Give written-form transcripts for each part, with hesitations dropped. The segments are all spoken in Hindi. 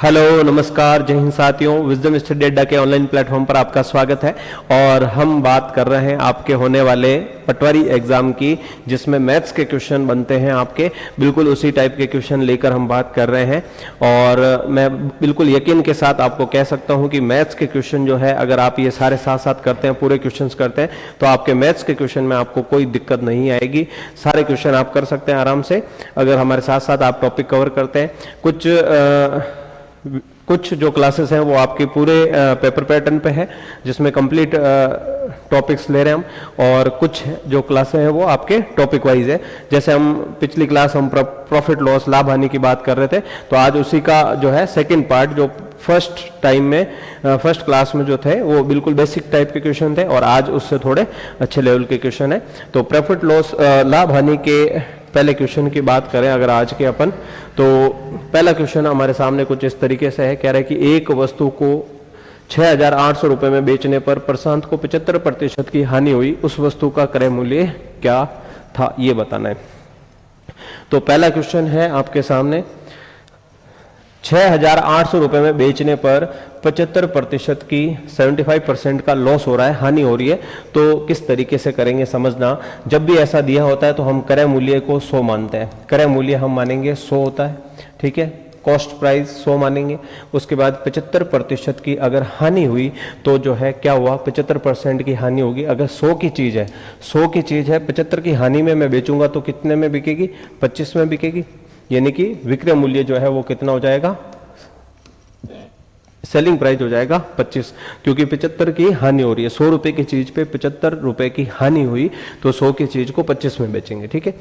हेलो नमस्कार जय हिंद साथियों, विजडम स्टडी अड्डा के ऑनलाइन प्लेटफॉर्म पर आपका स्वागत है। और हम बात कर रहे हैं आपके होने वाले पटवारी एग्जाम की, जिसमें मैथ्स के क्वेश्चन बनते हैं आपके, बिल्कुल उसी टाइप के क्वेश्चन लेकर हम बात कर रहे हैं। और मैं बिल्कुल यकीन के साथ आपको कह सकता हूं कि मैथ्स के क्वेश्चन जो है, अगर आप ये सारे साथ साथ करते हैं, पूरे क्वेश्चन करते हैं, तो आपके मैथ्स के क्वेश्चन में आपको कोई दिक्कत नहीं आएगी। सारे क्वेश्चन आप कर सकते हैं आराम से, अगर हमारे साथ साथ आप टॉपिक कवर करते हैं। कुछ जो क्लासेस हैं वो आपके पूरे पेपर पैटर्न पे है, जिसमें कंप्लीट टॉपिक्स ले रहे हैं हम, और कुछ जो क्लासेस हैं वो आपके टॉपिक वाइज है। जैसे हम पिछली क्लास हम प्रॉफिट लॉस लाभ हानि की बात कर रहे थे, तो आज उसी का जो है सेकंड पार्ट, जो फर्स्ट टाइम में फर्स्ट क्लास में जो थे वो बिल्कुल बेसिक टाइप के क्वेश्चन थे, और आज उससे थोड़े अच्छे लेवल के क्वेश्चन है। तो प्रॉफिट लॉस लाभ हानि के पहले क्वेश्चन की बात करें अगर आज के अपन, तो पहला क्वेश्चन हमारे सामने कुछ इस तरीके से है। कह रहा है कि एक वस्तु को 6,800 रुपए में बेचने पर प्रशांत को 75% की हानि हुई, उस वस्तु का क्रय मूल्य क्या था, ये बताना है। तो पहला क्वेश्चन है आपके सामने, 6,800 रुपए में बेचने पर 75% की 75% का लॉस हो रहा है, हानि हो रही है। तो किस तरीके से करेंगे समझना। जब भी ऐसा दिया होता है तो हम क्रय मूल्य को 100 मानते हैं। क्रय मूल्य हम मानेंगे 100 होता है, ठीक है। कॉस्ट प्राइस 100 मानेंगे। उसके बाद 75% की अगर हानि हुई तो जो है क्या हुआ, 75% की हानि होगी। अगर 100 की चीज है, 100 की चीज है, 75 की हानि में मैं बेचूंगा तो कितने में बिकेगी, 25 में बिकेगी। यानी कि विक्रय मूल्य जो है वो कितना हो जाएगा, सेलिंग प्राइस हो जाएगा 25, क्योंकि 75 की हानि हो रही है। 100 रुपए की चीज पे 75 रुपए की हानि हुई तो 100 की चीज को 25 में बेचेंगे, ठीक है।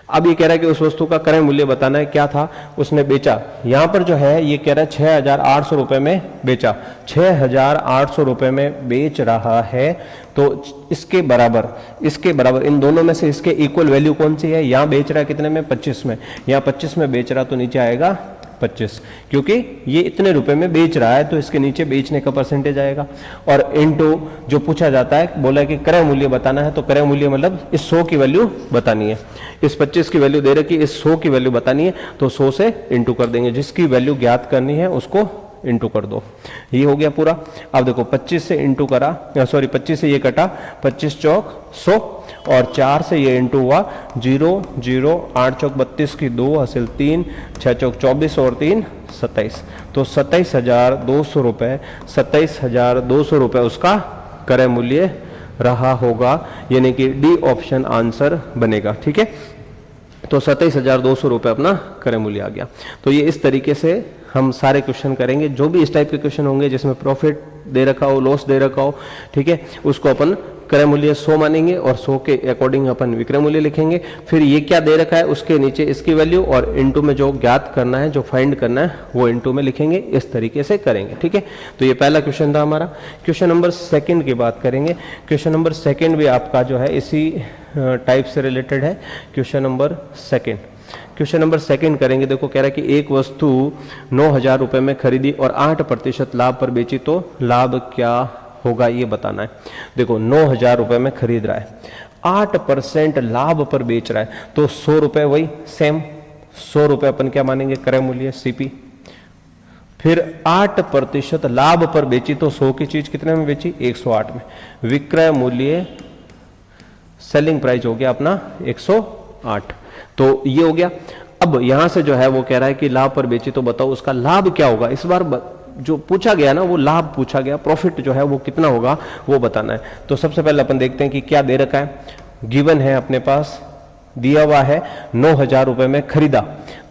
अब ये कह रहा है कि उस वस्तु का क्रय मूल्य बताना है, क्या था उसने बेचा। यहां पर जो है ये कह रहा है 6,800 रुपए में बेचा, 6,800 रुपए में बेच रहा है। तो इसके बराबर इन दोनों में से इसके इक्वल वैल्यू कौन सी है। यहां बेच रहा है कितने में, 25 में। यहां 25 में बेच रहा तो नीचे आएगा 25, क्योंकि ये इतने रुपए में बेच रहा है तो इसके नीचे बेचने का परसेंटेज आएगा। और इनटू जो पूछा जाता है, बोला कि क्रय मूल्य बताना है, तो क्रय मूल्य मतलब इस 100 की वैल्यू बतानी है। इस 25 की वैल्यू दे रखी, इस 100 की वैल्यू बतानी है, तो 100 से इंटू कर देंगे। जिसकी वैल्यू ज्ञात करनी है उसको इंटू कर दो, ये हो गया पूरा। अब देखो 25 से इंटू करा, 25 से ये कटा, 25 चौक 100, और 4 से ये इंटू हुआ 0 0, 8 चौक 32 की 2 हासिल 3, 6 चौक 24 और 3 27। तो 27,200 रुपए, 27,200 रुपए उसका क्रय मूल्य रहा होगा, यानी कि डी ऑप्शन आंसर बनेगा, ठीक है। तो 27,200 रुपए अपना क्रय मूल्य आ गया। तो ये इस तरीके से हम सारे क्वेश्चन करेंगे। जो भी इस टाइप के क्वेश्चन होंगे जिसमें प्रॉफिट दे रखा हो, लॉस दे रखा हो, ठीक है, उसको अपन क्रय मूल्य 100 मानेंगे और 100 के अकॉर्डिंग अपन विक्रय मूल्य लिखेंगे। फिर ये क्या दे रखा है उसके नीचे इसकी वैल्यू, और इनटू में जो ज्ञात करना है, जो फाइंड करना है, वो इनटू में लिखेंगे। इस तरीके से करेंगे, ठीक है। तो ये पहला क्वेश्चन था हमारा। क्वेश्चन नंबर सेकंड की बात करेंगे। क्वेश्चन नंबर सेकंड भी आपका जो है इसी टाइप से रिलेटेड है। क्वेश्चन नंबर सेकंड करेंगे। देखो कह रहा है कि एक वस्तु 9,000 रुपए में खरीदी और 8% लाभ पर बेची, तो लाभ क्या होगा ये बताना है। देखो 9,000 रुपए में खरीद रहा है, 8% लाभ पर बेच रहा है, तो 100 रुपए वही सेम, 100 रुपए अपन क्या मानेंगे, क्रय मूल्य सीपी। फिर 8% लाभ पर बेची तो 100 की चीज कितने में बेची, 108 में। विक्रय मूल्य सेलिंग प्राइस हो गया अपना 108, तो ये हो गया। अब यहां से जो है वो कह रहा है कि लाभ पर बेची, तो बताओ उसका लाभ क्या होगा। इस बार जो पूछा गया ना वो लाभ पूछा गया, प्रॉफिट जो है वो कितना होगा वो बताना है। तो सबसे पहले अपन देखते हैं कि क्या दे रखा है। गिवन है अपने पास, दिया हुआ है 9,000 रुपए में खरीदा,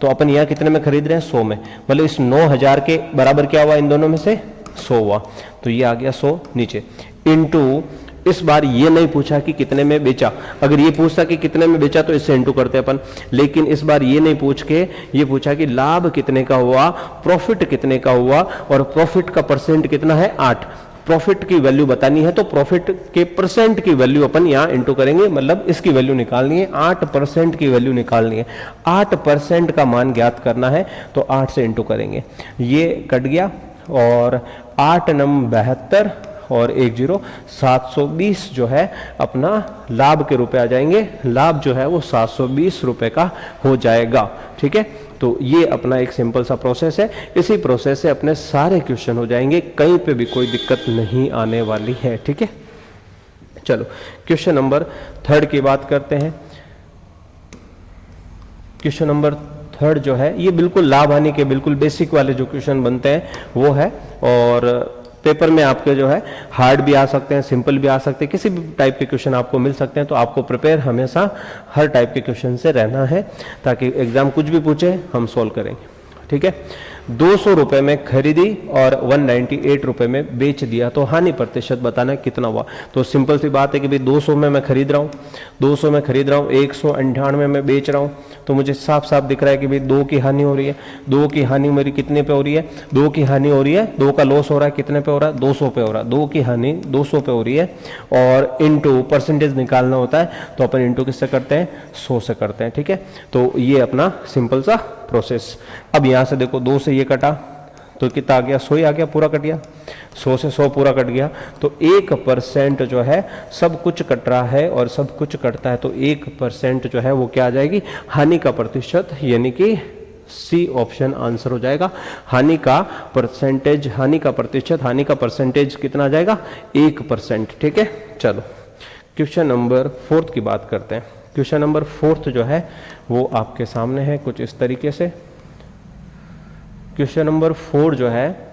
तो अपन यहां कितने में खरीद रहे हैं, 100 में। मतलब इस 9,000 के बराबर क्या हुआ, इन दोनों में से 100 हुआ, तो ये आ गया 100 नीचे, इनटू इस बार ये नहीं पूछा कि कितने में बेचा। अगर ये पूछता कि कितने में बेचा तो इससे इंटू करते अपन, लेकिन इस बार ये नहीं पूछ के ये पूछा कि लाभ कितने का हुआ, प्रॉफिट कितने का हुआ, और प्रॉफिट का परसेंट कितना है 8। प्रॉफिट की वैल्यू बतानी है तो प्रॉफिट के परसेंट की वैल्यू अपन यहां इंटू करेंगे, मतलब इसकी वैल्यू निकालनी है, 8% की वैल्यू निकालनी है। 8% का मान ज्ञात करना है तो 8 से इंटू करेंगे, ये कट गया, और 8 नम 72 और 1 0 720 जो है अपना लाभ के रुपए आ जाएंगे। लाभ जो है वो 720 रुपए का हो जाएगा। ठीक है, तो ये अपना एक सिंपल सा प्रोसेस है। इसी प्रोसेस से अपने सारे क्वेश्चन हो जाएंगे, कहीं पे भी कोई दिक्कत नहीं आने वाली है। ठीक है, चलो क्वेश्चन नंबर 3 की बात करते हैं। क्वेश्चन नंबर 3 जो है ये बिल्कुल लाभ हानि के बिल्कुल बेसिक वाले जो क्वेश्चन बनते हैं वो है, और पेपर में आपके जो है हार्ड भी आ सकते हैं, सिंपल भी आ सकते हैं, किसी भी टाइप के क्वेश्चन आपको मिल सकते हैं। तो आपको प्रिपेयर हमेशा हर टाइप के क्वेश्चन से रहना है, ताकि एग्जाम कुछ भी पूछे हम सॉल्व करेंगे। ठीक है, 200 रुपए में खरीदी और 198 रुपए में बेच दिया, तो हानि प्रतिशत बताना है कितना हुआ। तो सिंपल सी बात है कि भाई 200 में मैं खरीद रहा हूँ, 200 में खरीद रहा हूँ, 198 में बेच रहा हूँ, तो मुझे साफ साफ दिख रहा है कि भाई 2 की हानि हो रही है। 2 की हानि मेरी कितने पे हो रही है? 2 की हानि हो रही है, 2 का लॉस हो रहा है, कितने पे हो रहा है? 200 पे हो रहा है। 2 की हानि 200 पे हो रही है, और इंटू परसेंटेज निकालना होता है, तो अपन इंटू किससे करते हैं? 100 से करते हैं। ठीक है, तो ये अपना सिंपल सा प्रोसेस। अब यहां से देखो 2 से ये कटा तो कितना आ गया? 100 ही आ गया, पूरा कट गया। 100 से 100 पूरा कट गया, तो 1% जो है सब कुछ कट रहा है और सब कुछ कटता है, तो 1% जो है वो क्या आ जाएगी? हानि का प्रतिशत, यानी कि सी ऑप्शन आंसर हो जाएगा। हानि का परसेंटेज, हानि का प्रतिशत, हानि का परसेंटेज कितना आ जाएगा? 1%। ठीक है, चलो क्वेश्चन नंबर 4 की बात करते हैं। क्वेश्चन नंबर 4 जो है वो आपके सामने है कुछ इस तरीके से। क्वेश्चन नंबर 4 जो है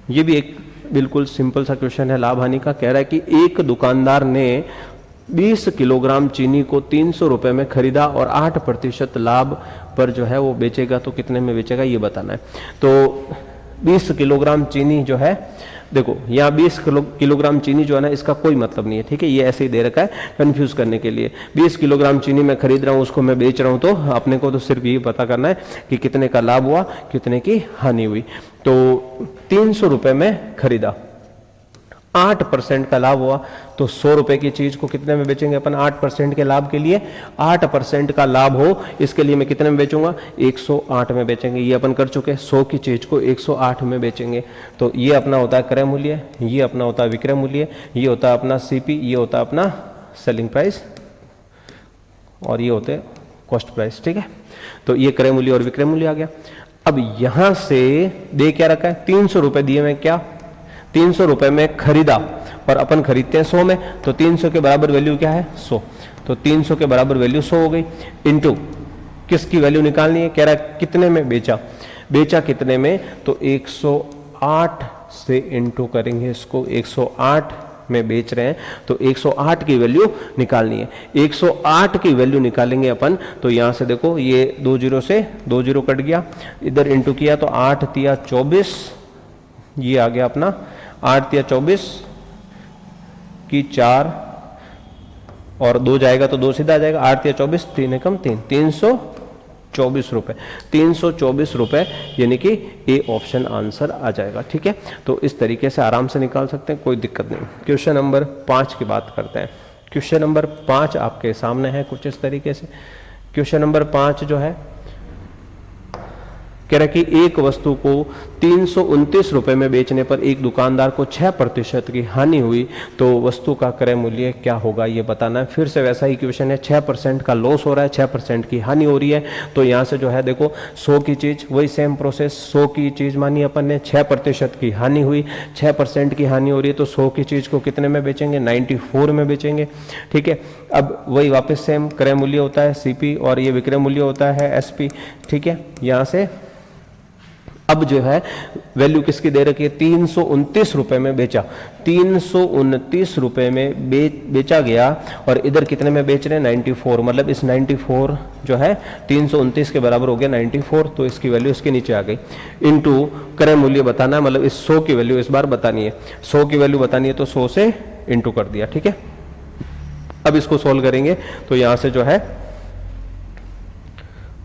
ये भी एक बिल्कुल सिंपल सा क्वेश्चन है लाभ हानि का। कह रहा है कि एक दुकानदार ने 20 किलोग्राम चीनी को 300 रुपए में खरीदा और 8% लाभ पर जो है वो बेचेगा, तो कितने में बेचेगा ये बताना है। तो 20 किलोग्राम चीनी जो है, देखो यहाँ 20 किलोग्राम चीनी जो है ना, इसका कोई मतलब नहीं है। ठीक है, ये ऐसे ही दे रखा है कंफ्यूज करने के लिए। 20 किलोग्राम चीनी मैं खरीद रहा हूँ, उसको मैं बेच रहा हूँ, तो अपने को तो सिर्फ ये पता करना है कि कितने का लाभ हुआ, कितने की हानि हुई। तो 300 रुपए में खरीदा, 8% का लाभ हुआ, तो 100 रुपए की चीज को कितने में बेचेंगे अपन? 8% के लाभ के लिए 8% का लाभ हो, इसके लिए मैं कितने में बेचूंगा? 108 में बेचेंगे। ये अपन कर चुके, 100 की चीज को 108 में बेचेंगे। तो ये अपना होता है क्रय मूल्य, ये अपना होता है विक्रय मूल्य, ये होता है अपना सीपी, ये होता है अपना सेलिंग प्राइस, और ये होते हैं कॉस्ट प्राइस। ठीक है, तो ये क्रय मूल्य और विक्रय मूल्य आ गया। अब यहां से दे क्या रखा है? 300 रुपए दिए में क्या? 300 रुपए में खरीदा, और अपन खरीदते हैं 100 में, तो 300 के बराबर वैल्यू क्या है? 100। तो 300 के बराबर वैल्यू 100 हो गई, इंटू किसकी वैल्यू निकालनी है? कह रहा है कितने में बेचा, बेचा कितने में? तो 108 से इंटू करेंगे इसको। 108 में बेच रहे हैं, तो 108 की वैल्यू निकालनी है। 108 की वैल्यू निकालेंगे अपन, तो यहां से देखो ये 2 0 से 2 0 कट गया, इधर इंटू किया तो 8 तिया 24, ये आ गया अपना 8 तिया 24 की 4, और 2 जाएगा तो 2 सीधा आ जाएगा। 8 तिया 24, 3 एकम 3, 324 रुपए। 324 रुपए, यानी कि ए ऑप्शन आंसर आ जाएगा। ठीक है, तो इस तरीके से आराम से निकाल सकते हैं, कोई दिक्कत नहीं। क्वेश्चन नंबर 5 की बात करते हैं। क्वेश्चन नंबर 5 आपके सामने है कुछ इस तरीके से। क्वेश्चन नंबर 5 जो है कह रहा है कि एक वस्तु को 329 रुपए में बेचने पर एक दुकानदार को 6% की हानि हुई, तो वस्तु का क्रय मूल्य क्या होगा ये बताना है। फिर से वैसा ही क्वेश्चन है, 6% का लॉस हो रहा है, 6% की हानि हो रही है। तो यहाँ से जो है देखो 100 की चीज, वही सेम प्रोसेस, 100 की चीज मानी अपन ने, 6% की हानि हुई, 6% की हानि हो रही है, तो 100 की चीज को कितने में बेचेंगे? 94 में बेचेंगे। ठीक है, अब वही वापस सेम क्रय मूल्य होता है सीपी, और ये विक्रय मूल्य होता है एसपी। ठीक है, यहाँ से अब जो है वैल्यू किसकी दे रखी है? 329 रुपए में बेचा, 329 रुपए में बेचा गया, और इधर कितने में बेच रहे हैं? 94, मतलब इस 94 जो है 329 के बराबर हो गया 94, तो इसकी वैल्यू इसके नीचे आ गई। इनटू क्रय मूल्य बताना है, मतलब इस 100 की वैल्यू इस बार बतानी है। 100 की वैल्यू बतानी है, तो 100 से इंटू कर दिया। ठीक है, अब इसको सोल्व करेंगे, तो यहां से जो है,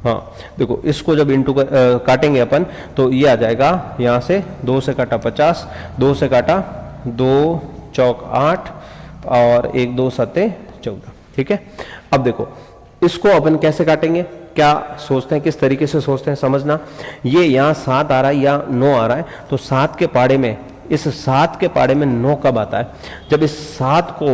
हाँ देखो इसको जब इंटू काटेंगे अपन, तो ये आ जाएगा यहाँ से 2 से काटा 50, 2 से काटा 2 चौक 8, और 1 2 7 14। ठीक है, अब देखो इसको अपन कैसे काटेंगे, क्या सोचते हैं, किस तरीके से सोचते हैं समझना। ये यहाँ 7 आ रहा है या 9 आ रहा है, तो 7 के पाड़े में इस 7 के पाड़े में 9 कब आता है? जब इस 7 को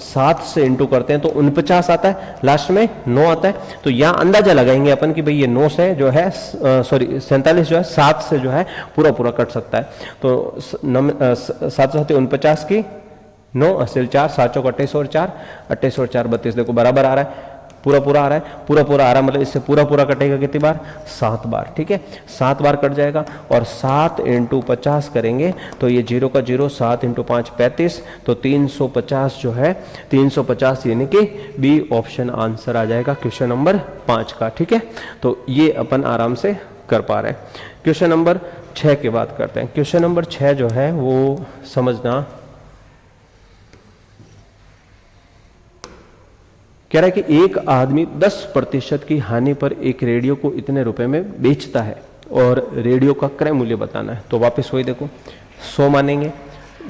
7 से इंटू करते हैं तो 49 आता है, लास्ट में 9 आता है। तो यहाँ अंदाजा लगाएंगे अपन कि भाई ये 9 से जो है 47 जो है 7 से जो है पूरा पूरा कट सकता है। तो 7 7 49 की 9 80 4 7 चौक 28 और 4 28 और 4 32, देखो बराबर आ रहा है, पूरा पूरा आ रहा है, पूरा पूरा आ रहा है, मतलब इससे पूरा पूरा कटेगा कितनी बार? 7 बार। ठीक है, 7 बार कट जाएगा। और 7 × 50 करेंगे तो ये 0 का 0, 7 × 5 35, तो 350 जो है 350 यानी कि बी ऑप्शन आंसर आ जाएगा क्वेश्चन नंबर 5 का। ठीक है, तो ये अपन आराम से कर पा रहे हैं। क्वेश्चन नंबर 6 की बात करते हैं। क्वेश्चन नंबर 6 जो है वो समझना, कह रहा है कि एक आदमी 10% की हानि पर एक रेडियो को इतने रुपए में बेचता है और रेडियो का क्रय मूल्य बताना है। तो वापस वही देखो, 100 मानेंगे,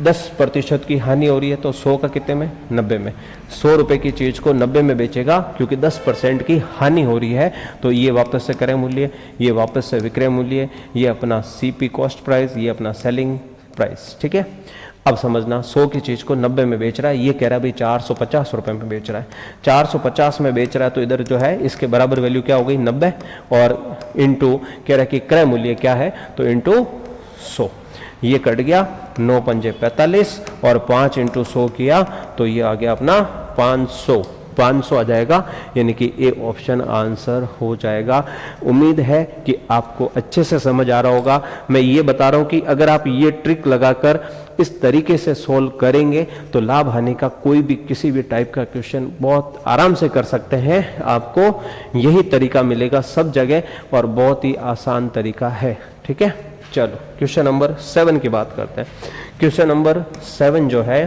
10% की हानि हो रही है तो 100 का कितने में? 90 में। 100 रुपए की चीज को 90 में बेचेगा क्योंकि 10% की हानि हो रही है। तो ये वापस से क्रय मूल्य, ये वापस से विक्रय मूल्य, ये अपना सीपी कॉस्ट प्राइस, ये अपना सेलिंग प्राइस। ठीक है, अब समझना, 100 की चीज को 90 में बेच रहा है, ये कह रहा है भाई 450 रुपए में बेच रहा है। 450 में बेच रहा है तो इधर जो है इसके बराबर वैल्यू क्या हो गई? 90, और इंटू कह रहा है कि क्रय मूल्य क्या है, तो इंटू 100, ये कट गया, 9 पंजे 45 और 5 × 100 किया तो ये आ गया अपना 500 आ जाएगा, यानी कि ए ऑप्शन आंसर हो जाएगा। उम्मीद है कि आपको अच्छे से समझ आ रहा होगा। मैं ये बता रहा हूं कि अगर आप ये ट्रिक लगाकर इस तरीके से सोल्व करेंगे तो लाभ हानि का कोई भी किसी भी टाइप का क्वेश्चन बहुत आराम से कर सकते हैं। आपको यही तरीका मिलेगा सब जगह और बहुत ही आसान तरीका है। ठीक है, चलो क्वेश्चन नंबर 7 की बात करते हैं। क्वेश्चन नंबर 7 जो है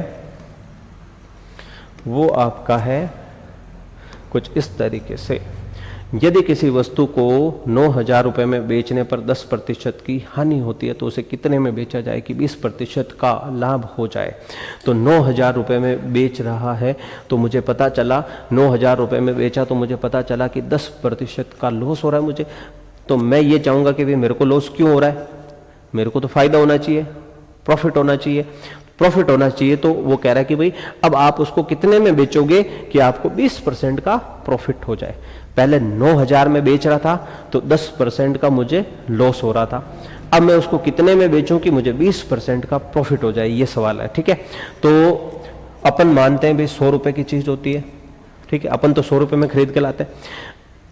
वो आपका है कुछ इस तरीके से, यदि किसी वस्तु को 9,000 रुपए में बेचने पर 10% की हानि होती है तो उसे कितने में बेचा जाए कि 20% का लाभ हो जाए। तो 9,000 रुपए में बेच रहा है तो मुझे पता चला, 9,000 रुपए में बेचा तो मुझे पता चला कि 10% का लॉस हो रहा है मुझे। तो मैं ये चाहूँगा कि भाई मेरे को लॉस क्यों हो रहा है, मेरे को तो फायदा होना चाहिए, प्रॉफिट होना चाहिए। प्रॉफिट होना चाहिए तो वो कह रहा है कि भाई अब आप उसको कितने में बेचोगे कि आपको 20% का प्रॉफिट हो जाए। पहले 9,000 में बेच रहा था तो 10% का मुझे लॉस हो रहा था, अब मैं उसको कितने में बेचूं कि मुझे 20% का प्रॉफिट हो जाए, ये सवाल है। ठीक है, तो अपन मानते हैं भाई 100 रुपए की चीज होती है। ठीक है, अपन तो 100 रुपए में खरीद के लाते हैं।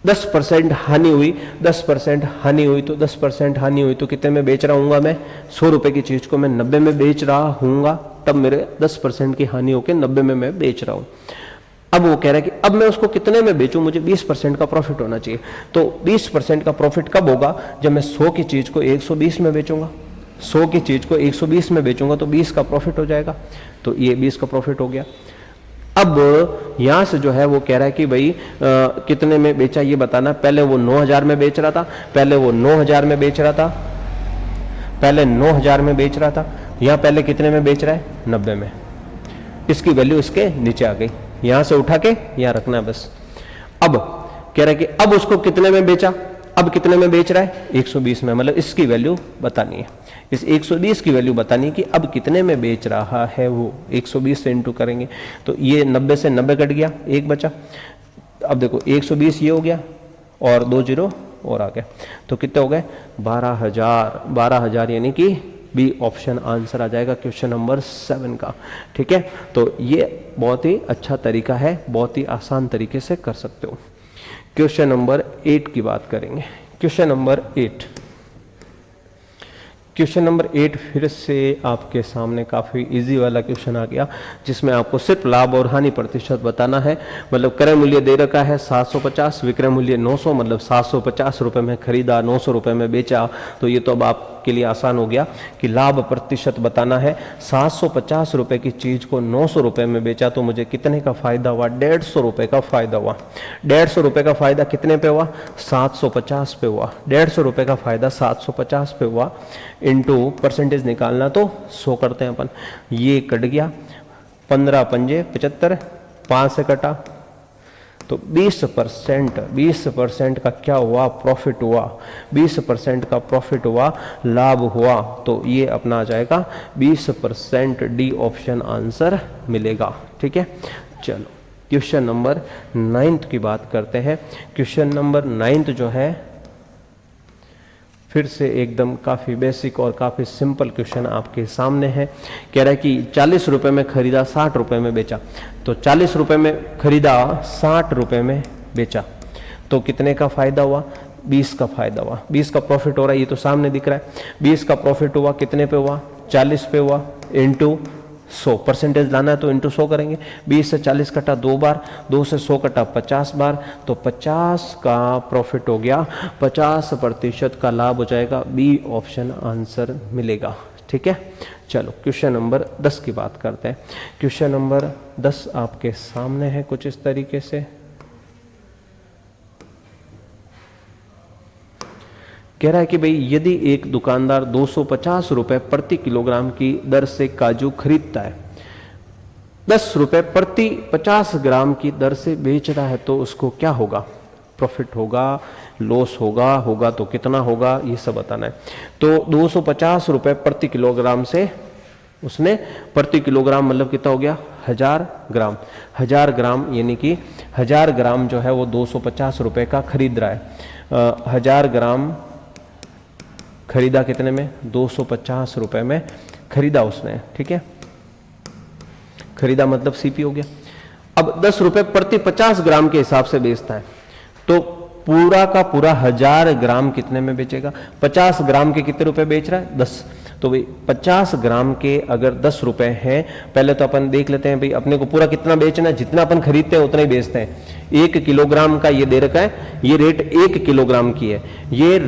10% हानि हुई, 10% हानि हुई तो 10% हानि हुई तो कितने में बेच रहा हूँगा मैं? 100 रुपए की चीज को मैं 90 में बेच रहा हूँगा, तब मेरे 10% की हानि होकर 90 में मैं बेच रहा हूँ। अब वो कह रहा है कि अब मैं उसको कितने में बेचूं, मुझे 20% का प्रॉफिट होना चाहिए। तो 20% का प्रॉफिट कब होगा? जब मैं 100 की चीज को 120 में बेचूंगा। 100 की चीज को 120 में बेचूंगा तो 20 का प्रॉफिट हो जाएगा। तो ये 20 का प्रॉफिट हो गया। अब यहां से जो है वो कह रहा है कि भाई कितने में बेचा ये बताना। पहले वो 9,000 में बेच रहा था, पहले वो 9,000 में बेच रहा था, पहले 9,000 में बेच रहा था। यहां पहले कितने में बेच रहा है? 90 में। इसकी वैल्यू इसके नीचे आ गई, यहां से उठा के यहां रखना है बस। अब कह रहा है कि अब उसको कितने में बेचा, अब कितने में बेच रहा है? 120 में, मतलब इसकी वैल्यू बतानी है। इस 120 की वैल्यू बतानी है कि अब कितने में बेच रहा है वो। 120 से इंटू करेंगे तो ये 90 से 90 कट गया, एक बचा। अब देखो 120 ये हो गया और 2 जीरो और आ गया, तो कितने हो गए? 12,000। 12,000 यानी कि बी ऑप्शन आंसर आ जाएगा क्वेश्चन नंबर 7 का। ठीक है, तो ये बहुत ही अच्छा तरीका है, बहुत ही आसान तरीके से कर सकते हो। क्वेश्चन नंबर 8 की बात करेंगे। क्वेश्चन नंबर 8, क्वेश्चन नंबर 8 फिर से आपके सामने काफ़ी इजी वाला क्वेश्चन आ गया, जिसमें आपको सिर्फ लाभ और हानि प्रतिशत बताना है। मतलब क्रय मूल्य दे रखा है 750, विक्रय मूल्य 900, मतलब 750 रुपये में खरीदा, 900 रुपये में बेचा। तो ये तो अब आपके लिए आसान हो गया कि लाभ प्रतिशत बताना है। 750 रुपये की चीज़ को 900 रुपये में बेचा तो मुझे कितने का फायदा हुआ? 150 रुपये का फायदा हुआ। 150 रुपये का फायदा कितने पे हुआ? 750 पे हुआ। 150 रुपये का फायदा 750 पे हुआ, इंटू परसेंटेज निकालना तो 100 करते हैं अपन। ये कट गया, 15 पंजे 75, 5 से कटा तो 20% का क्या हुआ, प्रॉफिट हुआ, 20% का प्रॉफिट हुआ, लाभ हुआ, तो ये अपना आ जाएगा 20%, डी ऑप्शन आंसर मिलेगा। ठीक है, चलो क्वेश्चन नंबर 9 की बात करते हैं। क्वेश्चन नंबर 9 जो है फिर से एकदम काफ़ी बेसिक और काफ़ी सिंपल क्वेश्चन आपके सामने है। कह रहा है कि 40 रुपए में खरीदा, 60 रुपए में बेचा। तो 40 रुपए में खरीदा, 60 रुपए में बेचा, तो कितने का फायदा हुआ, 20 का फायदा हुआ, 20 का प्रॉफिट हो रहा है, ये तो सामने दिख रहा है। 20 का प्रॉफिट हुआ, कितने पे हुआ, 40 पे हुआ, इंटू 100, परसेंटेज लाना है तो इंटू 100 करेंगे। 20 से 40 कटा 2 बार, 2 से 100 कटा 50 बार, तो 50 का प्रॉफिट हो गया, 50% का लाभ हो जाएगा, बी ऑप्शन आंसर मिलेगा। ठीक है, चलो क्वेश्चन नंबर 10 की बात करते हैं। क्वेश्चन नंबर 10 आपके सामने है कुछ इस तरीके से। कह रहा है कि भाई यदि एक दुकानदार 250 रुपए प्रति किलोग्राम की दर से काजू खरीदता है, 10 रुपए प्रति 50 ग्राम की दर से बेच रहा है, तो उसको क्या होगा, प्रॉफिट होगा, लॉस होगा, होगा तो कितना होगा, ये सब बताना है। तो 250 रुपए प्रति किलोग्राम से उसने, प्रति किलोग्राम मतलब कितना हो गया, 1000 ग्राम, 1000 ग्राम यानी कि 1000 ग्राम जो है वो 250 रुपए का खरीद रहा है। 1000 ग्राम खरीदा कितने में, 250 रुपए में खरीदा उसने। ठीक है, खरीदा मतलब सीपी हो गया। अब 10 रुपए प्रति 50 ग्राम के हिसाब से बेचता है, तो पूरा का पूरा 1000 ग्राम कितने में बेचेगा, 50 ग्राम के कितने रुपए बेच रहा है, 10। तो भाई 50 ग्राम के अगर 10 रुपए हैं, पहले तो अपन देख लेते हैं भाई अपने को पूरा कितना बेचना है, जितना अपन खरीदते हैं उतना ही बेचते हैं। 1 किलोग्राम का ये दे रखा है, ये रेट 1 किलोग्राम की है, ये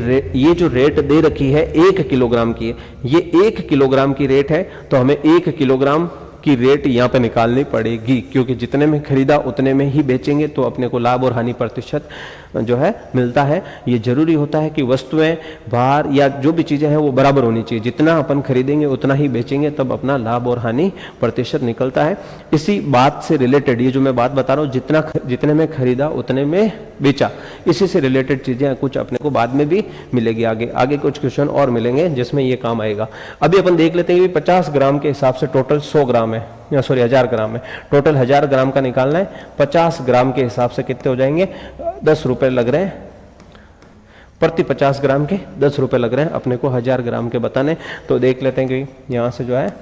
जो रेट दे रखी है 1 किलोग्राम की है, ये 1 किलोग्राम की रेट है, तो हमें 1 किलोग्राम की रेट यहाँ पे निकालनी पड़ेगी, क्योंकि जितने में खरीदा उतने में ही बेचेंगे, तो अपने को लाभ और हानि प्रतिशत जो है मिलता है। ये जरूरी होता है कि वस्तुएं बाहर या जो भी चीजें हैं वो बराबर होनी चाहिए, जितना अपन खरीदेंगे उतना ही बेचेंगे, तब अपना लाभ और हानि प्रतिशत निकलता है। इसी बात से रिलेटेड ये जो मैं बात बता रहा हूँ, जितने में खरीदा उतने में बेचा, इसी से रिलेटेड चीजें कुछ अपने को बाद में भी मिलेगी। आगे कुछ क्वेश्चन और मिलेंगे जिसमें ये काम आएगा। अभी अपन देख लेते हैं कि 50 ग्राम के हिसाब से टोटल 100 ग्राम है, या सॉरी 1000 ग्राम है, टोटल 1000 ग्राम का निकालना है। 50 ग्राम के हिसाब से कितने हो जाएंगे, 10 रुपए लग रहे हैं प्रति 50 ग्राम के, 10 रुपए लग रहे हैं अपने को 1000 ग्राम के बताने। तो देख लेते हैं कि यहां से जो है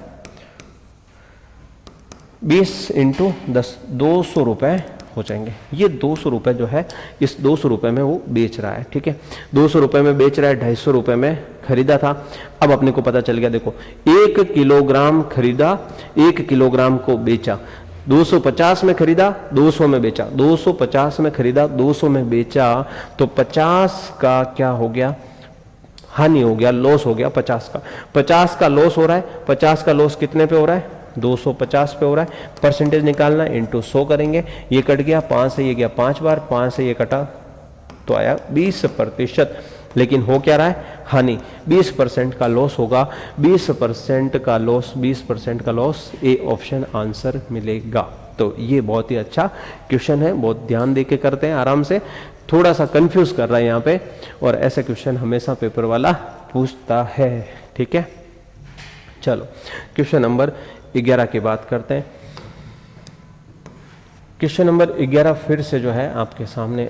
20 इंटू 10, 200 रुपए हो जाएंगे। ये 200 रुपए जो है, इस 200 रुपए में वो बेच रहा है। ठीक है, 200 रुपए में बेच रहा है, 250 रुपए में खरीदा था। अब अपने को पता चल गया, देखो 1 किलोग्राम खरीदा, 1 किलोग्राम को बेचा, 250 में खरीदा, 200 में बेचा, 250 में खरीदा, 200 में बेचा, तो 50 का क्या हो गया, हानि हो गया, लॉस हो गया 50 का। 50 का लॉस हो रहा है, 50 का लॉस कितने पे हो रहा है, 250 पे हो रहा है। परसेंटेज निकालना है, इंटू 100 करेंगे, ये कट गया, 5 से ये गया 5 बार, 5 से ये कटा तो आया 20%। लेकिन हो क्या रहा है, हानि, 20% का लॉस होगा, 20% का लॉस, 20% का लॉस, ए ऑप्शन आंसर मिलेगा। तो ये बहुत ही अच्छा क्वेश्चन है, बहुत ध्यान देके करते हैं, आराम से, थोड़ा सा कंफ्यूज कर रहा है यहाँ पे, और ऐसे क्वेश्चन हमेशा पेपर वाला पूछता है। ठीक है, चलो क्वेश्चन नंबर 11 की बात करते हैं। क्वेश्चन नंबर 11 फिर से जो है आपके सामने,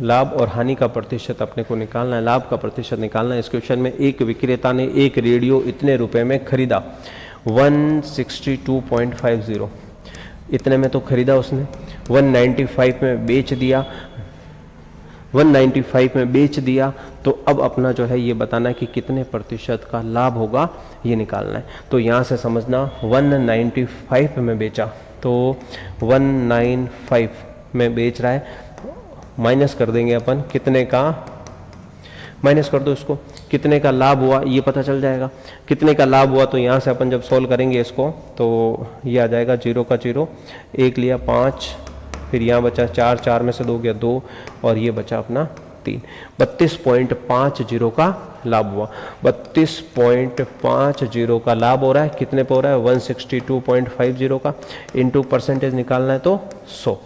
लाभ और हानि का प्रतिशत अपने को निकालना है, लाभ का प्रतिशत निकालना है। इस क्वेश्चन में एक विक्रेता ने एक रेडियो इतने रुपए में खरीदा, 162.50, इतने में तो खरीदा उसने, 195 में बेच दिया, 195 में बेच दिया। तो अब अपना जो है ये बताना है कि कितने प्रतिशत का लाभ होगा, ये निकालना है। तो यहाँ से समझना, 195 में बेचा, तो 195 में बेच रहा है, माइनस कर देंगे अपन, कितने का, माइनस कर दो इसको, कितने का लाभ हुआ ये पता चल जाएगा। कितने का लाभ हुआ तो यहाँ से अपन जब सॉल्व करेंगे इसको, तो ये आ जाएगा 0 का 0, 1 लिया 5, फिर यहाँ बचा 4, 4 में से 2 गया 2, और ये बचा अपना 3, 32.50 का लाभ हुआ। 32.50 का लाभ हो रहा है, कितने पे हो रहा है, 162.50 का, इंटू परसेंटेज निकालना है तो 100।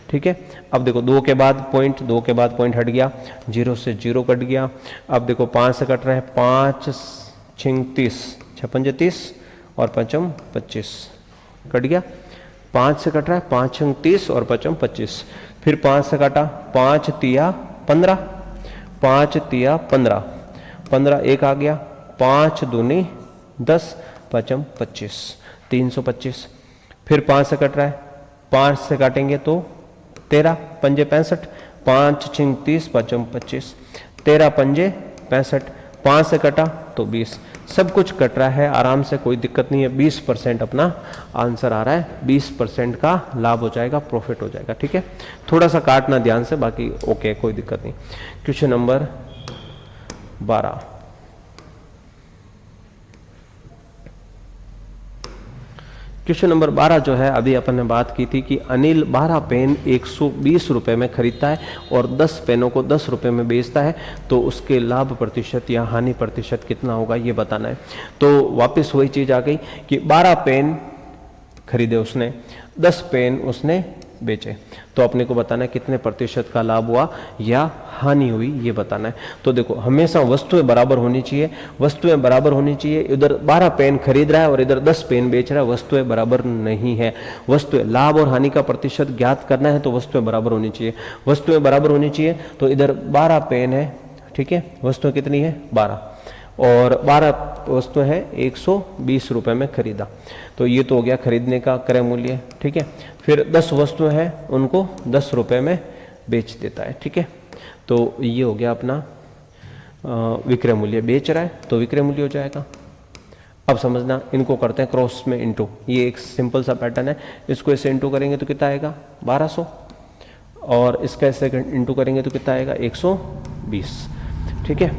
ठीक है। अब देखो 2 के बाद पॉइंट, 2 के बाद पॉइंट हट गया, 0 से 0 कट गया। अब देखो 5 से कट रहा है, 5 6 30, 6 पंजे 30 और 5 25 कट गया। 5 से कट रहा है, 5 6 30 और 5 25। फिर 5 से काटा, 5 तिया 15, 5 तिया 15, 15 एक आ गया, 5 दूनी 10, 5 25, 325। फिर 5 से कट रहा है, 5 से काटेंगे तो 13 पंजे 65, 5 6 30, 5 25, 13 पंजे 65, 5 से कटा तो 20। सब कुछ कट रहा है आराम से, कोई दिक्कत नहीं है। 20% अपना आंसर आ रहा है, 20% का लाभ हो जाएगा, प्रॉफिट हो जाएगा। ठीक है, थोड़ा सा काटना ध्यान से, बाकी ओके, कोई दिक्कत नहीं। क्वेश्चन नंबर 12, क्वेश्चन नंबर 12 जो है, अभी अपन ने बात की थी कि अनिल 12 पेन 120 रुपए में खरीदता है और 10 पेनों को 10 रुपए में बेचता है, तो उसके लाभ प्रतिशत या हानि प्रतिशत कितना होगा ये बताना है। तो वापस वही चीज आ गई कि 12 पेन खरीदे उसने, 10 पेन उसने बेचे, तो अपने को बताना है कितने प्रतिशत का लाभ हुआ या हानि हुई, ये बताना है। तो देखो हमेशा वस्तुएं बराबर होनी चाहिए, वस्तुएं बराबर होनी चाहिए। इधर 12 पेन खरीद रहा है और इधर 10 पेन बेच रहा है, वस्तुएं बराबर नहीं है। वस्तुएं, लाभ और हानि का प्रतिशत ज्ञात करना है तो वस्तुएं बराबर होनी चाहिए। वस्तुएं बराबर होनी चाहिए तो इधर 12 पेन है, ठीक है, वस्तुएं कितनी है 12, और 12 वस्तुएं है 120 रुपए में खरीदा, तो ये तो हो गया खरीदने का क्रय मूल्य। ठीक है, फिर 10 वस्तुएं हैं, उनको 10 रुपए में बेच देता है। ठीक है, तो ये हो गया अपना विक्रय मूल्य। बेच रहा है तो विक्रय मूल्य हो जाएगा। अब समझना, इनको करते हैं क्रॉस में इंटू, ये एक सिंपल सा पैटर्न है। इसको ऐसे इंटू करेंगे तो कितना आएगा 1200, और इसका ऐसे इंटू करेंगे तो कितना आएगा 120। ठीक है,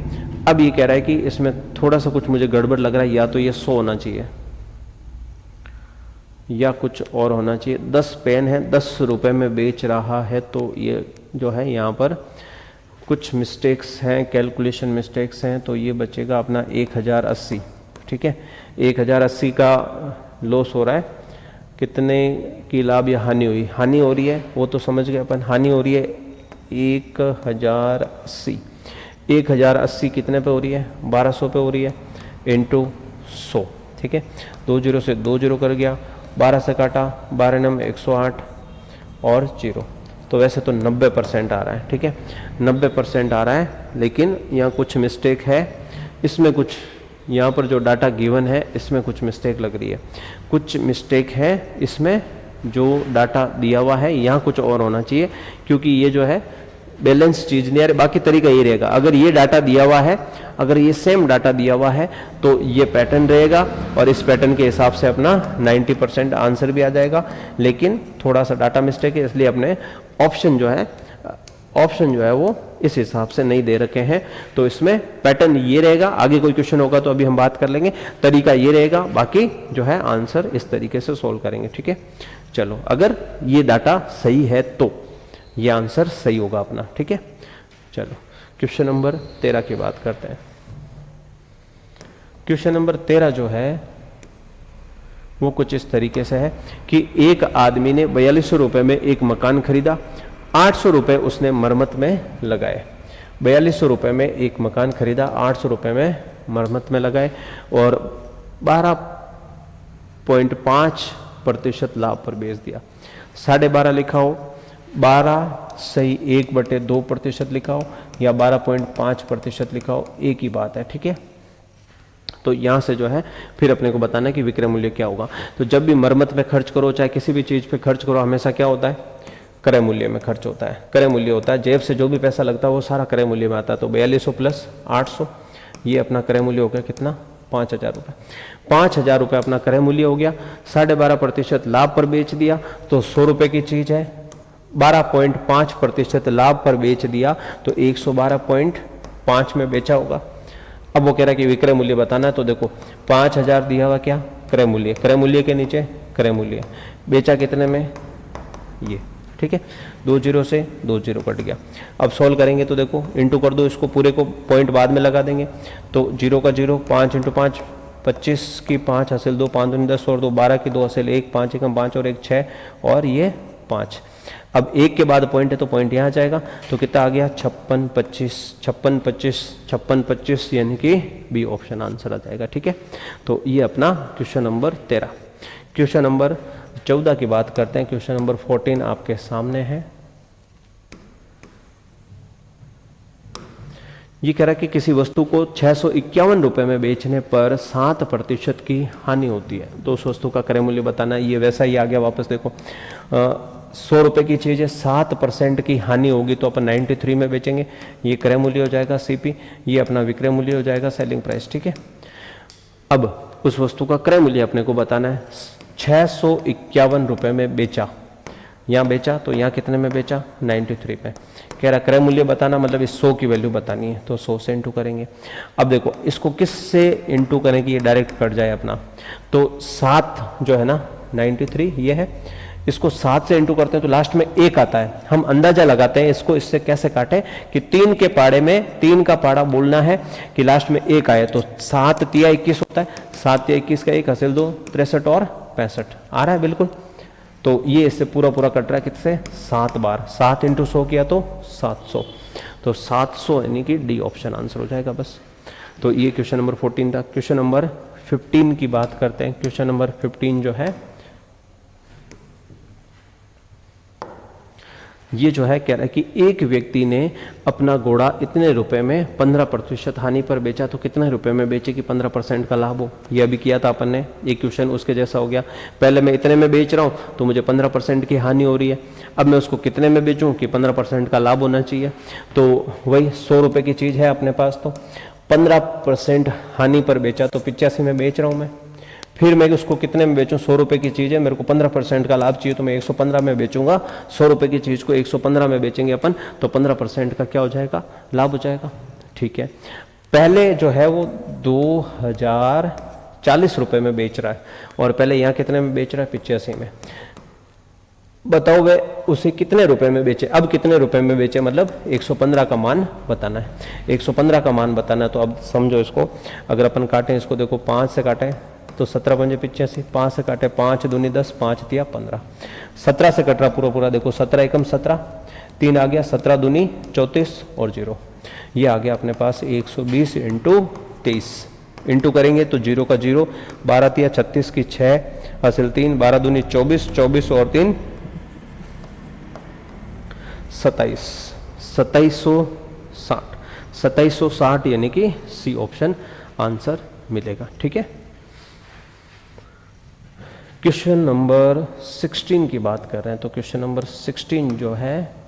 अब ये कह रहा है कि इसमें थोड़ा सा कुछ मुझे गड़बड़ लग रहा है, या तो ये 100 होना चाहिए या कुछ और होना चाहिए। 10 पेन है, 10 रुपए में बेच रहा है, तो ये जो है यहाँ पर कुछ मिस्टेक्स हैं, कैलकुलेशन मिस्टेक्स हैं, तो ये बचेगा अपना 1080। ठीक है, 1080 का लॉस हो रहा है। कितने की लाभ या हानि हुई? हानि हो रही है, वो तो समझ गए अपन, हानि हो रही है 1080। 1080 कितने पे हो रही है? 1200 पे हो रही है, इंटू 100। ठीक है, 2 जीरो से 2 जीरो कर गया, 12 से काटा, 12 नम 108 और 0, तो वैसे तो 90% आ रहा है। ठीक है, 90% आ रहा है, लेकिन यहाँ कुछ मिस्टेक है, इसमें कुछ, यहाँ पर जो डाटा गिवन है इसमें कुछ मिस्टेक लग रही है, कुछ मिस्टेक है इसमें, जो डाटा दिया हुआ है यहाँ कुछ और होना चाहिए, क्योंकि ये जो है बैलेंस चीज नहीं आ रही। बाकी तरीका ये रहेगा, अगर ये डाटा दिया हुआ है, अगर ये सेम डाटा दिया हुआ है तो ये पैटर्न रहेगा, और इस पैटर्न के हिसाब से अपना 90% आंसर भी आ जाएगा। लेकिन थोड़ा सा डाटा मिस्टेक है, इसलिए अपने ऑप्शन जो है वो इस हिसाब से नहीं दे रखे हैं। तो इसमें पैटर्न ये रहेगा, आगे कोई क्वेश्चन होगा तो अभी हम बात कर लेंगे, तरीका ये रहेगा, बाकी जो है आंसर इस तरीके से सोल्व करेंगे। ठीक है, चलो, अगर ये डाटा सही है तो ये आंसर सही होगा अपना। ठीक है, चलो क्वेश्चन नंबर 13 की बात करते हैं। क्वेश्चन नंबर 13 जो है वो कुछ इस तरीके से है कि एक आदमी ने 4200 रुपए में एक मकान खरीदा, 800 रुपए उसने मरम्मत में लगाए। 4200 रुपए में एक मकान खरीदा, 800 रुपए में मरम्मत में लगाए, और 12.5% लाभ पर बेच दिया। 12.5 लिखा हो, 12 सही 1/2% लिखा हो, या 12.5% लिखा हो, एक ही बात है। ठीक है, तो यहां से जो है फिर अपने को बताना है कि विक्रय मूल्य क्या होगा। तो जब भी मरम्मत में खर्च करो, चाहे किसी भी चीज पे खर्च करो, हमेशा क्या होता है? क्रय मूल्य में खर्च होता है, क्रय मूल्य होता है। जेब से जो भी पैसा लगता है वो सारा क्रय मूल्य में आता है। तो 4200 प्लस 800, ये अपना क्रय मूल्य हो गया कितना? 5000 रुपये। 5000 रुपये अपना क्रय मूल्य हो गया। 12.5% लाभ पर बेच दिया, तो 100 रुपये की चीज है, 12.5% लाभ पर बेच दिया तो 112.5 में बेचा होगा। अब वो कह रहा है कि विक्रय मूल्य बताना है, तो देखो 5000 दिया हुआ क्या? क्रय मूल्य, क्रय मूल्य के नीचे क्रय मूल्य, बेचा कितने में? ये। ठीक है, 2 जीरो से 2 जीरो कट गया। अब सॉल्व करेंगे तो देखो इंटू कर दो, इसको पूरे को पॉइंट बाद में लगा देंगे, तो 0 का 0, 5 × 5 25 की 5 हासिल 2, 5 दूनी 10 और 2 12 की 2 हासिल 1, 5 एकम 5 और 1 6, और ये 5। अब एक के बाद पॉइंट है तो पॉइंट यहाँ जाएगा, तो कितना आ गया 56 25 56 25 56 25, यानी कि बी ऑप्शन आंसर आ जाएगा। ठीक है, तो ये अपना क्वेश्चन नंबर 13। क्वेश्चन नंबर 14 की बात करते हैं। क्वेश्चन नंबर 14 आपके सामने है। ये कह रहा है कि किसी वस्तु को 651 रुपए में बेचने पर 7% की हानि होती है, तो उस वस्तु का क्रय मूल्य बताना है। ये वैसा ही आ गया वापस, देखो 100 रुपए की चीज है, 7% की हानि होगी तो अपन 93 में बेचेंगे, ये क्रय मूल्य हो जाएगा सीपी, ये अपना विक्रय मूल्य हो जाएगा सेलिंग प्राइस। ठीक है, अब उस वस्तु का क्रय मूल्य अपने को बताना है। 651 रुपए में बेचा, यहाँ बेचा तो यहाँ कितने में बेचा 93 पे। कह रहा क्रय मूल्य बताना मतलब इस 100 की वैल्यू बतानी है, तो 100 से इंटू करेंगे। अब देखो इसको किस से इंटू करें कि ये डायरेक्ट कट जाए अपना, तो 7 जो है ना 93 ये है, इसको 7 से इंटू करते हैं तो लास्ट में 1 आता है। हम अंदाजा लगाते हैं इसको इससे कैसे काटे कि 3 के पाड़े में 3 का पाड़ा बोलना है कि लास्ट में 1 आए, तो 7 तिया 21 होता है, 7 तिया 21 का 1 हासिल 2 63 और 65 आ रहा है बिल्कुल। तो ये इससे पूरा पूरा कट रहा है किससे 7 बार, 7 इंटू 100 किया तो 700, तो 700 यानी कि डी ऑप्शन आंसर हो जाएगा बस। तो ये क्वेश्चन नंबर 14 था। क्वेश्चन नंबर 15 की बात करते हैं। क्वेश्चन नंबर 15 जो है ये जो है कह रहा है कि एक व्यक्ति ने अपना घोड़ा इतने रुपए में 15% हानि पर बेचा, तो कितने रुपए में बेचे कि 15% का लाभ हो। ये अभी किया था अपन ने, एक क्वेश्चन उसके जैसा हो गया। पहले मैं इतने में बेच रहा हूं तो मुझे 15% की हानि हो रही है, अब मैं उसको कितने में बेचूं कि 15% का लाभ होना चाहिए। तो वही 100 रुपए की चीज है अपने पास, तो 15% हानि पर बेचा तो 85 में बेच रहा हूं मैं। फिर मैं उसको कितने में बेचूं, 100 रुपए की चीज है, मेरे को 15% का लाभ चाहिए तो मैं 115 में बेचूंगा। 100 रुपए की चीज को 115 में बेचेंगे अपन, तो 15% का क्या हो जाएगा लाभ हो जाएगा। ठीक है, पहले जो है वो 2040 रुपए में बेच रहा है और पहले यहाँ कितने में बेच रहा है 85 में। बताओ वे उसे कितने रुपए में बेचे, अब कितने रुपए में बेचे, मतलब 115 का मान बताना है। 115 का मान बताना है, तो अब समझो इसको, अगर अपन काटें इसको, देखो 5 से काटें तो 17 पंजे 85, 5 से काटे 5 दूनी 10, 5 तिया 15, 17 से कट रहा पूरा पूरा, देखो 17 एकम 17, 3 आ गया, 17 दूनी 34 और 0, ये आ गया अपने पास 120 इंटू 23। इंटू करेंगे तो 0 का 0, 12 तिया 36 की 6 हासिल 3, 12 दूनी 24, 24 और 3 27, 2760, 2760 यानी कि सी ऑप्शन आंसर मिलेगा। ठीक है, क्वेश्चन नंबर 16 की बात कर रहे हैं। तो क्वेश्चन नंबर 16 जो है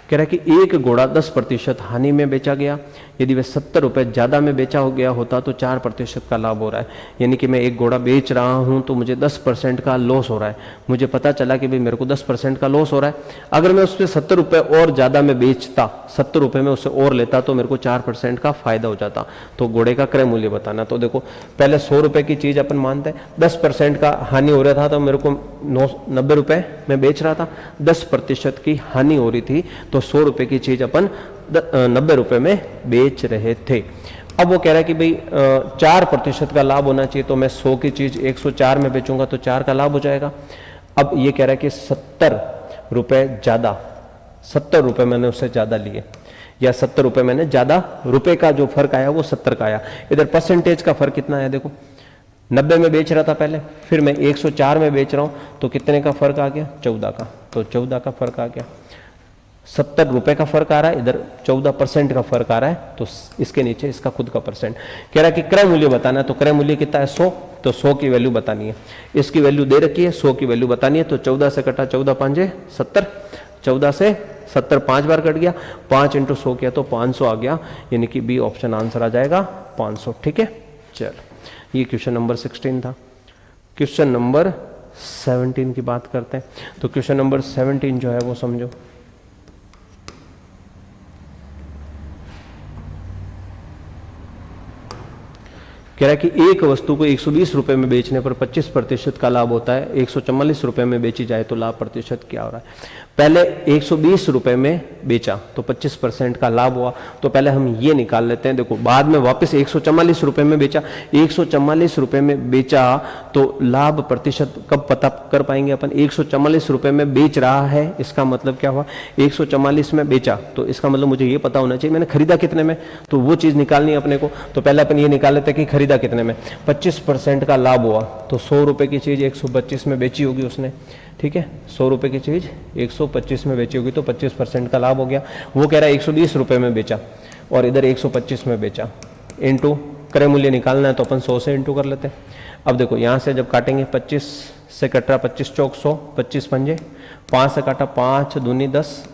कह रहा है कि एक घोड़ा 10% हानि में बेचा गया, यदि वह 70 रुपए ज्यादा में बेचा हो गया होता तो 4% का लाभ हो रहा है। यानी कि मैं एक घोड़ा बेच रहा हूं तो मुझे 10% का लॉस हो रहा है। मुझे पता चला कि भाई मेरे को 10% का लॉस हो रहा है, अगर मैं उससे 70 रुपए और ज्यादा में बेचता, 70 रुपए में उससे और लेता तो मेरे को 4% का फायदा हो जाता। तो घोड़े का क्रय मूल्य बताना। तो देखो पहले 100 रुपए की चीज अपन मानते हैं, 10% का हानि हो रहा था तो मेरे को 90 रुपए में बेच रहा था, 10% की हानि हो रही थी तो 100 रुपए की चीज अपन 90 रुपए में बेच रहे थे। अब वो कह रहा है कि भाई 4% का लाभ होना चाहिए, तो मैं 100 की चीज 104 में बेचूंगा तो 4 का लाभ हो जाएगा। अब ये कह रहा है कि 70 रुपए ज्यादा, 70 रुपए मैंने उससे ज्यादा लिए, या 70 रुपए मैंने ज्यादा, रुपए का जो फर्क आया वो 70 का आया। इधर परसेंटेज का फर्क कितना है, देखो 90 में बेच रहा था पहले, फिर मैं 104 में बेच रहा हूं तो कितने का फर्क आ गया 14 का, तो 14 का फर्क आ गया। 70 रुपए का फर्क आ रहा है, इधर 14% का फर्क आ रहा है, तो इसके नीचे इसका खुद का परसेंट। कह रहा है कि क्रय मूल्य बताना है, तो क्रय मूल्य कितना है 100, तो 100 की वैल्यू बतानी है। इसकी वैल्यू दे रखी है, 100 की वैल्यू बतानी है, तो 14 से कटा 14 पांजे 70, 14 से 70 5 बार कट गया, 5 इंटू 100 किया तो 500 आ गया, यानी कि बी ऑप्शन आंसर आ जाएगा 500। ठीक है, चल ये क्वेश्चन नंबर 16 था। क्वेश्चन नंबर 17 की बात करते हैं। तो क्वेश्चन नंबर 17 जो है वो समझो, कह रहा है कि एक वस्तु को 120 रुपए में बेचने पर 25% का लाभ होता है, 144 रुपए में बेची जाए तो लाभ प्रतिशत क्या हो रहा है। पहले 120 रुपए में बेचा तो 25% का लाभ हुआ, तो पहले हम ये निकाल लेते हैं। देखो बाद में वापस 144 रुपए में बेचा, 144 रुपए में बेचा तो लाभ प्रतिशत कब पता कर पाएंगे अपन। 144 रुपए में बेच रहा है, इसका मतलब क्या हुआ, 144 में बेचा तो इसका मतलब मुझे ये पता होना चाहिए मैंने खरीदा कितने में, तो वो चीज निकालनी है अपने को। तो पहले अपन ये निकाल लेते हैं कि खरीदा कितने में, 25% का लाभ हुआ तो 100 रुपए की चीज 125 में बेची होगी उसने, ठीक है। 100 रुपए की चीज 125 में बेची होगी तो 25% का लाभ हो गया। वो कह रहा है 120 रुपए में बेचा और इधर 125 में बेचा, इनटू क्रय मूल्य निकालना है तो अपन 100 से इनटू कर लेते हैं। अब देखो यहां से जब काटेंगे 25 से कट रहा, 25 चौक 100, 25 पंजे, 5 से काटा 5 दूनी 10,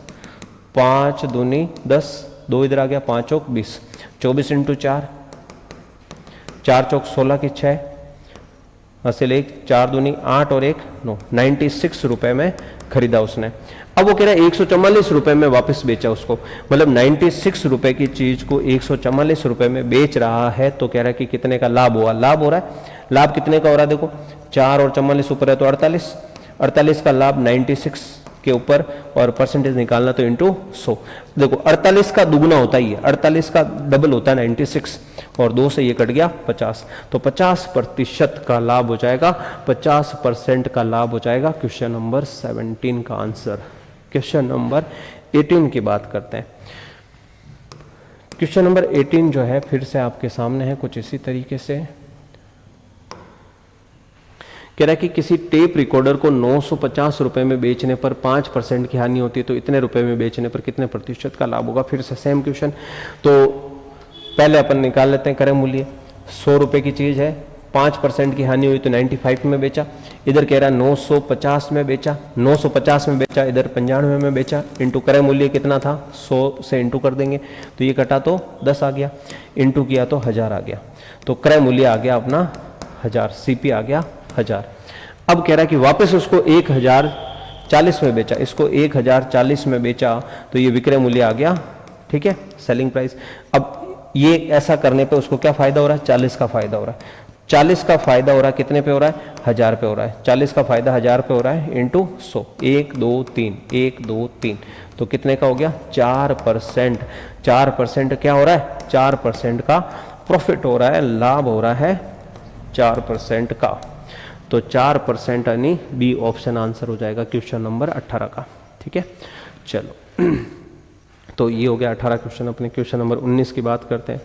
5 दूनी 10, 2 इधर आ गया, 5 चौक 20, 24 इंटू 4, 4 चौक 16 की 6, हासिल 1, 4 दूनी 8 और 1 9, 96 रुपए में खरीदा उसने। अब वो कह रहा है 144 रुपए में वापस बेचा उसको, मतलब 96 रुपए की चीज को 144 रुपए में बेच रहा है, तो कह रहा है कि कितने का लाभ हुआ। लाभ हो रहा है, लाभ कितने का हो रहा है, देखो 4 और 44 ऊपर है तो 48, 48 का लाभ 96 के ऊपर और परसेंटेज निकालना तो इंटू 100। देखो 48 का दुगना होता ही है, 48 का डबल होता है 96 और 2 से ये कट गया 50, तो 50% का लाभ हो जाएगा, 50% का लाभ हो जाएगा। क्वेश्चन नंबर 17 का आंसर। क्वेश्चन नंबर 18 की बात करते हैं। क्वेश्चन नंबर 18 जो है फिर से आपके सामने है कुछ इसी तरीके से। कह रहा है कि किसी टेप रिकॉर्डर को 950 रुपए में बेचने पर 5% की हानि होती है, तो इतने रुपए में बेचने पर कितने प्रतिशत का लाभ होगा। फिर से सेम क्वेश्चन, तो पहले अपन निकाल लेते हैं क्रय मूल्य। 100 रुपए की चीज है, 5% की हानि हुई तो 95 में बेचा, इधर कह रहा है 950 में बेचा, 950 में बेचा, इधर 95 में बेचा, इंटू क्रय मूल्य कितना था 100 से इंटू कर देंगे तो ये कटा तो 10 आ गया, इंटू किया तो 1000 आ गया, तो क्रय मूल्य आ गया अपना 1000, सीपी आ गया 1000। अब कह रहा है कि वापस उसको 1040 में बेचा, इसको 1040 में बेचा तो ये विक्रय मूल्य आ गया, ठीक है, सेलिंग प्राइस। अब ये ऐसा करने पे उसको क्या फायदा हो रहा है, 40 का फायदा हो रहा है। 40 का फायदा हो रहा है, कितने पे हो रहा है, 1000 पे हो रहा है। 40 का फायदा 1000 पे हो रहा है इंटू 100, 1 2 3, 1 2 3, तो कितने का हो गया 4%। 4% क्या हो रहा है, 4% का प्रॉफिट हो रहा है, लाभ हो रहा है 4% का, तो 4% यानी बी ऑप्शन आंसर हो जाएगा क्वेश्चन नंबर 18 का, ठीक है। चलो तो ये हो गया 18 क्वेश्चन। अपने क्वेश्चन नंबर 19 की बात करते हैं।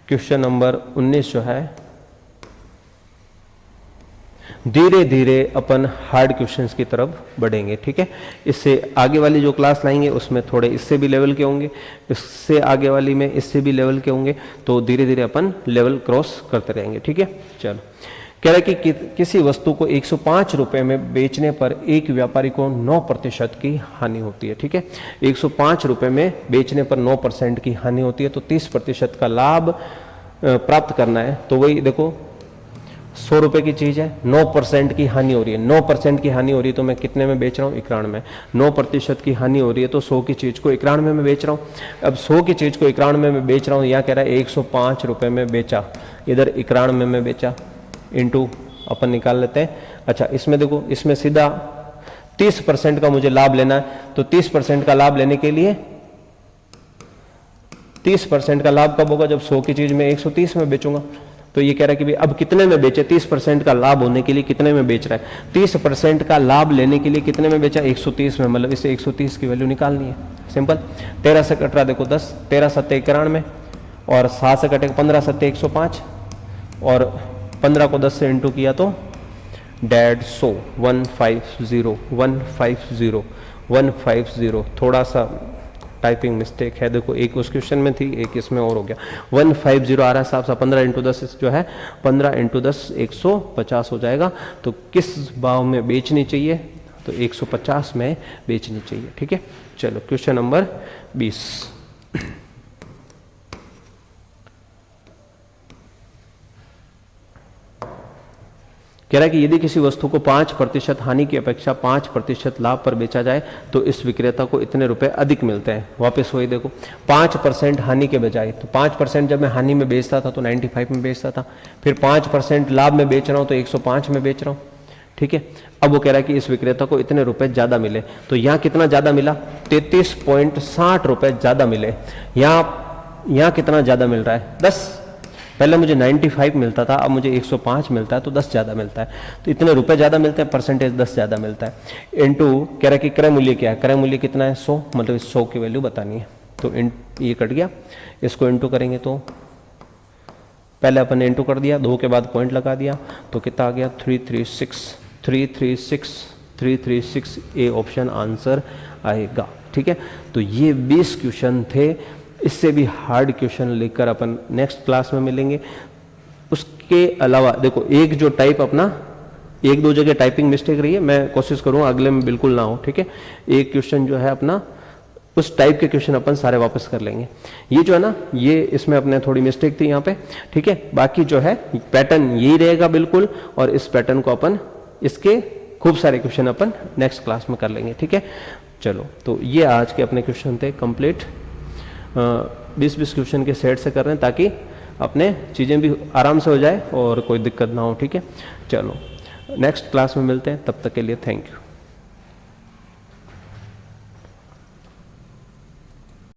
क्वेश्चन नंबर 19 जो है धीरे धीरे अपन हार्ड क्वेश्चंस की तरफ बढ़ेंगे, ठीक है। इससे आगे वाली जो क्लास लाएंगे उसमें थोड़े इससे भी लेवल के होंगे, इससे आगे वाली में इससे भी लेवल के होंगे, तो धीरे धीरे अपन लेवल क्रॉस करते रहेंगे, ठीक है। चलो कह रहा है कि किसी वस्तु को 105 रुपए में बेचने पर एक व्यापारी को 9% की हानि होती है, ठीक है। 105 रुपए में बेचने पर 9% की हानि होती है, तो 30% का लाभ प्राप्त करना है। तो वही देखो 100 रुपए की चीज है, 9% की हानि हो रही है, 9% की हानि हो रही है तो मैं कितने में बेच रहा हूँ, 91 में। 9% की हानि हो रही है तो 100 की चीज को 91 में बेच रहा हूँ। अब 100 की चीज को 91 में बेच रहा हूँ, यहाँ कह रहा है 105 रुपए में बेचा, इधर 91 में बेचा, इंटू अपन निकाल लेते हैं। अच्छा इसमें देखो, इसमें सीधा 30% का मुझे लाभ लेना है, तो 30% का लाभ लेने के लिए 30% का लाभ कब होगा, जब 100 की चीज में 130 में बेचूंगा। तो ये कह रहा है कि भाई अब कितने में बेचे, 30% का लाभ होने के लिए कितने में बेच रहा है, 30% का लाभ लेने के लिए कितने में बेचा, 130 में, मतलब इसे 130 की वैल्यू निकालनी है, सिंपल। 13 से कट रहा देखो 10, 13 सत्ते 91 और 7 से कटेगा 15 सत्ते 105 और 15 को 10 से इंटू किया तो 150, 150। थोड़ा सा टाइपिंग मिस्टेक है, देखो एक उस क्वेश्चन में थी, एक इसमें और हो गया। 150 आ रहा है साहब सा, 15 इंटू 10 जो है 15 इंटू 10 150 हो जाएगा। तो किस भाव में बेचनी चाहिए, तो 150 में बेचनी चाहिए, ठीक है। चलो क्वेश्चन नंबर 20। कह रहा है कि यदि किसी वस्तु को 5% हानि की अपेक्षा 5% लाभ पर बेचा जाए तो इस विक्रेता को इतने रुपए अधिक मिलते हैं। वापस वही देखो, 5% हानि के बजाय, तो 5% जब मैं हानि में बेचता था तो 95 में बेचता था, फिर 5% लाभ में बेच रहा हूं तो 105 में बेच रहा हूं, ठीक है। अब वो कह रहा है कि इस विक्रेता को इतने रुपए ज्यादा मिले, तो यहां कितना ज्यादा मिला, 33.60 रुपए ज्यादा मिले। यहां कितना ज्यादा मिल रहा है, 10। पहले मुझे 95 मिलता था, अब मुझे 105 मिलता है, तो 10 ज्यादा मिलता है। तो इतने रुपए ज्यादा मिलते हैं, परसेंटेज 10 ज्यादा मिलता है। इनटू कह रहा है कि क्रय मूल्य क्या है, क्रय मूल्य कितना है 100, मतलब इस 100 की वैल्यू बतानी है। तो ये कट गया, इसको इंटू करेंगे तो पहले अपन ने इंटू कर दिया, 2 के बाद पॉइंट लगा दिया, तो कितना आ गया 336 ए ऑप्शन आंसर आएगा, ठीक है। तो ये 20 क्वेश्चन थे, इससे भी हार्ड क्वेश्चन लेकर अपन नेक्स्ट क्लास में मिलेंगे। उसके अलावा देखो, एक जो टाइप अपना 1-2 जगह टाइपिंग मिस्टेक रही है, मैं कोशिश करूंगा अगले में बिल्कुल ना हो, ठीक है। एक क्वेश्चन जो है अपना उस टाइप के क्वेश्चन अपन सारे वापस कर लेंगे। ये जो है ना, ये इसमें अपने थोड़ी मिस्टेक थी यहाँ पे, ठीक है। बाकी जो है पैटर्न यही रहेगा बिल्कुल, और इस पैटर्न को अपन, इसके खूब सारे क्वेश्चन अपन नेक्स्ट क्लास में कर लेंगे, ठीक है। चलो, तो ये आज के अपने क्वेश्चन थे कंप्लीट। 20-20 क्वेश्चन के सेट से कर रहे हैं ताकि अपने चीज़ें भी आराम से हो जाए और कोई दिक्कत ना हो, ठीक है। चलो, नेक्स्ट क्लास में मिलते हैं, तब तक के लिए थैंक यू।